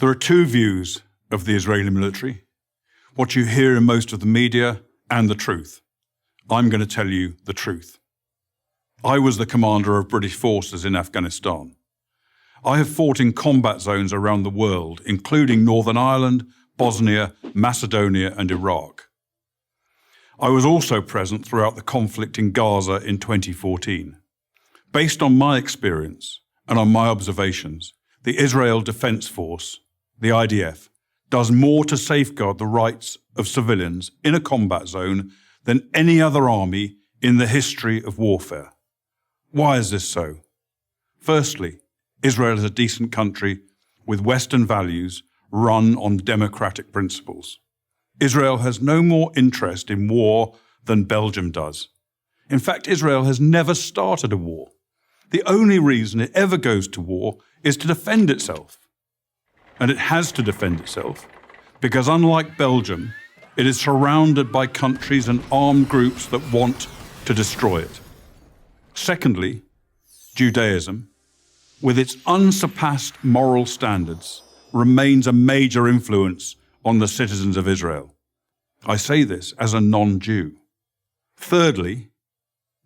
There are two views of the Israeli military, what you hear in most of the media and the truth. I'm going to tell you the truth. I was the commander of British forces in Afghanistan. I have fought in combat zones around the world, including Northern Ireland, Bosnia, Macedonia, and Iraq. I was also present throughout the conflict in Gaza in 2014. Based on my experience and on my observations, the Israel Defense Force, the IDF, does more to safeguard the rights of civilians in a combat zone than any other army in the history of warfare. Why is this so? Firstly, Israel is a decent country with Western values run on democratic principles. Israel has no more interest in war than Belgium does. In fact, Israel has never started a war. The only reason it ever goes to war is to defend itself. And it has to defend itself because, unlike Belgium, it is surrounded by countries and armed groups that want to destroy it. Secondly, Judaism, with its unsurpassed moral standards, remains a major influence on the citizens of Israel. I say this as a non-Jew. Thirdly,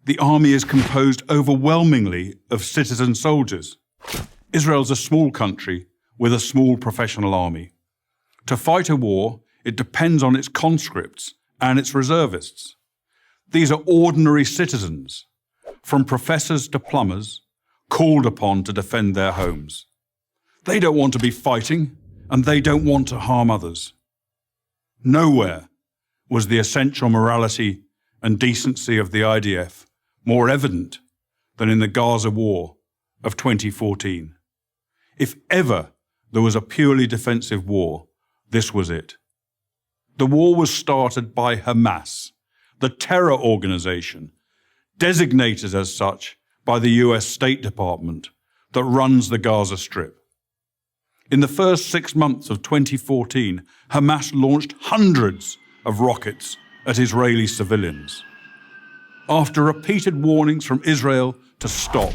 the army is composed overwhelmingly of citizen soldiers. Israel's a small country with a small professional army. To fight a war, it depends on its conscripts and its reservists. These are ordinary citizens, from professors to plumbers, called upon to defend their homes. They don't want to be fighting, and they don't want to harm others. Nowhere was the essential morality and decency of the IDF more evident than in the Gaza War of 2014. If ever there was a purely defensive war, this was it. The war was started by Hamas, the terror organization, designated as such by the US State Department that runs the Gaza Strip. In the first 6 months of 2014, Hamas launched hundreds of rockets at Israeli civilians. After repeated warnings from Israel to stop,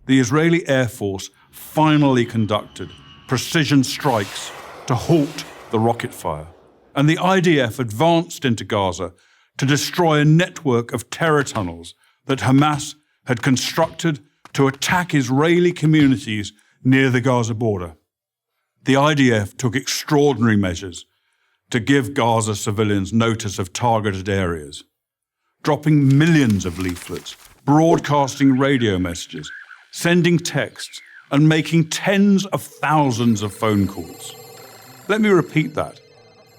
the Israeli Air Force finally conducted precision strikes to halt the rocket fire, and the IDF advanced into Gaza to destroy a network of terror tunnels that Hamas had constructed to attack Israeli communities near the Gaza border. The IDF took extraordinary measures to give Gaza civilians notice of targeted areas, dropping millions of leaflets, broadcasting radio messages, sending texts, and making tens of thousands of phone calls. Let me repeat that.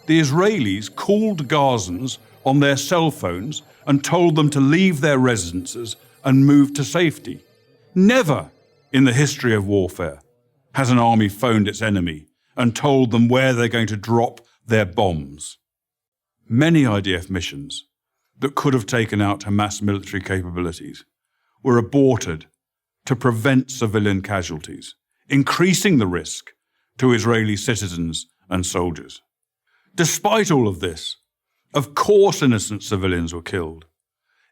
The Israelis called Gazans on their cell phones and told them to leave their residences and move to safety. Never in the history of warfare has an army phoned its enemy and told them where they're going to drop their bombs. Many IDF missions that could have taken out Hamas military capabilities were aborted to prevent civilian casualties, increasing the risk to Israeli citizens and soldiers. Despite all of this, of course innocent civilians were killed.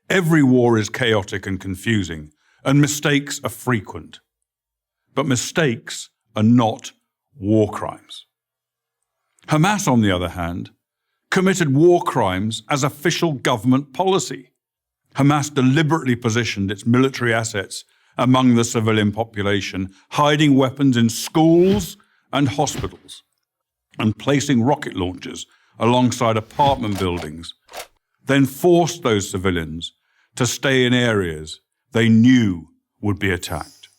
Every war is chaotic and confusing, and mistakes are frequent. But mistakes are not war crimes. Hamas, on the other hand, committed war crimes as official government policy. Hamas deliberately positioned its military assets among the civilian population, hiding weapons in schools and hospitals, and placing rocket launchers alongside apartment buildings, then forced those civilians to stay in areas they knew would be attacked.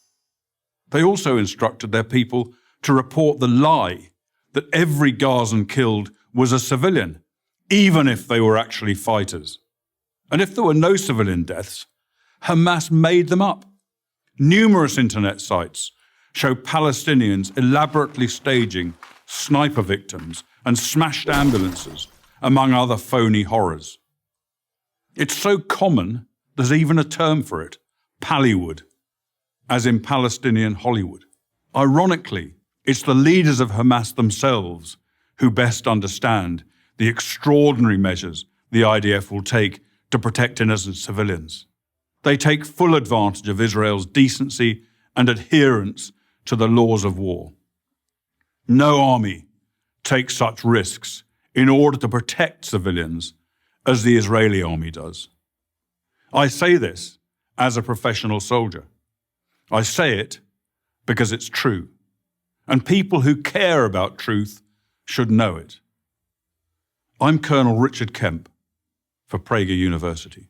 They also instructed their people to report the lie that every Gazan killed was a civilian, even if they were actually fighters. And if there were no civilian deaths, Hamas made them up. Numerous internet sites show Palestinians elaborately staging sniper victims and smashed ambulances, among other phony horrors. It's so common, there's even a term for it, Pallywood, as in Palestinian Hollywood. Ironically, it's the leaders of Hamas themselves who best understand the extraordinary measures the IDF will take to protect innocent civilians. They take full advantage of Israel's decency and adherence to the laws of war. No army takes such risks in order to protect civilians as the Israeli army does. I say this as a professional soldier. I say it because it's true, and people who care about truth should know it. I'm Colonel Richard Kemp for Prager University.